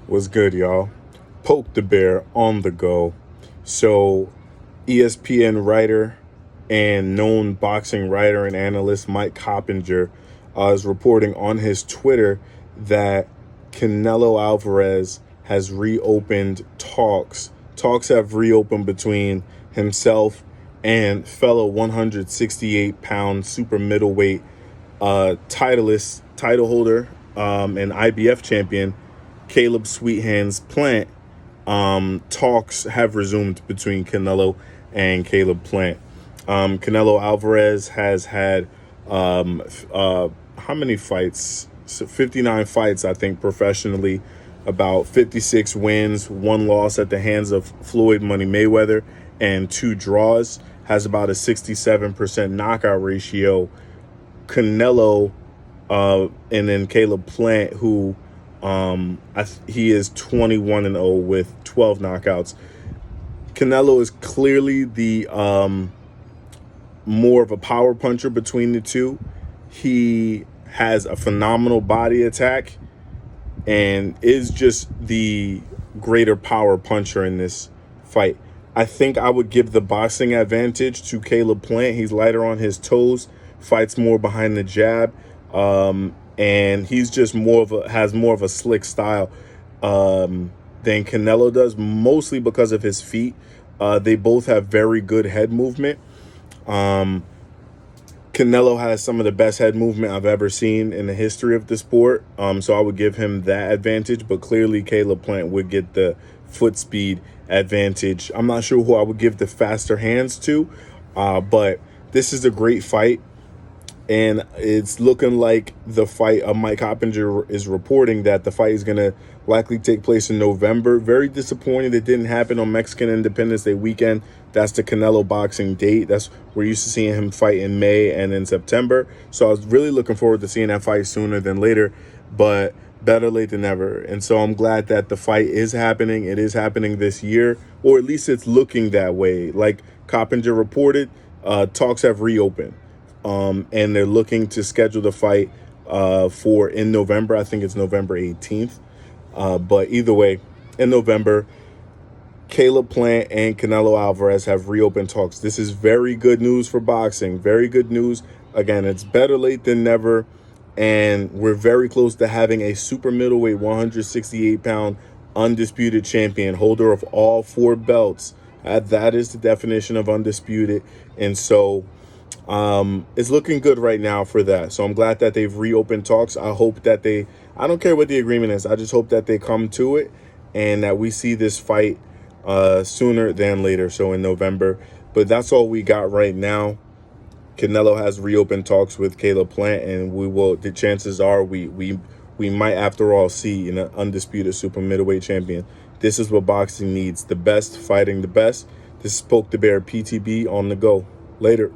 Was good, y'all? Poke the Bear on the go. So, ESPN writer and known boxing writer and analyst Mike Coppinger is reporting on his Twitter that Canelo Alvarez has reopened talks. Talks have reopened between himself and fellow 168-pound super middleweight title holder and IBF champion Caleb Sweethands Plant. Talks have resumed between Canelo and Caleb Plant. Canelo Alvarez has had how many fights? So 59 fights, I think, professionally. About 56 wins, one loss at the hands of Floyd Money Mayweather, and 2 draws. Has about a 67% knockout ratio. Canelo and then Caleb Plant, who he is 21-0 with 12 knockouts. Canelo is clearly the more of a power puncher between the two. He has a phenomenal body attack and is just the greater power puncher in this fight. I think I would give the boxing advantage to Caleb Plant. He's lighter on his toes, fights more behind the jab, and he's just has more of a slick style than Canelo does, mostly because of his feet. They both have very good head movement. Canelo has some of the best head movement I've ever seen in the history of the sport. So I would give him that advantage, but clearly Caleb Plant would get the foot speed advantage. I'm not sure who I would give the faster hands to, but this is a great fight. And it's looking like the fight, Mike Coppinger is reporting that the fight is going to likely take place in November. Very disappointed it didn't happen on Mexican Independence Day weekend. That's the Canelo boxing date. We're used to seeing him fight in May and in September. So I was really looking forward to seeing that fight sooner than later, but better late than never. And so I'm glad that the fight is happening. It is happening this year, or at least it's looking that way. Like Coppinger reported, talks have reopened. And they're looking to schedule the fight for in November. I think it's November 18th. But either way, in November, Caleb Plant and Canelo Alvarez have reopened talks. This is very good news for boxing. Very good news. Again, it's better late than never. And we're very close to having a super middleweight 168-pound undisputed champion, holder of all 4 belts. That is the definition of undisputed. And so it's looking good right now for that. So I'm glad that they've reopened talks. I hope that I don't care what the agreement is. I just hope that they come to it and that we see this fight sooner than later. So in November. But that's all we got right now. Canelo has reopened talks with Caleb Plant, and the chances are we might after all see an undisputed super middleweight champion. This is what boxing needs. The best fighting the best. This is Poke the Bear PTB on the go. Later.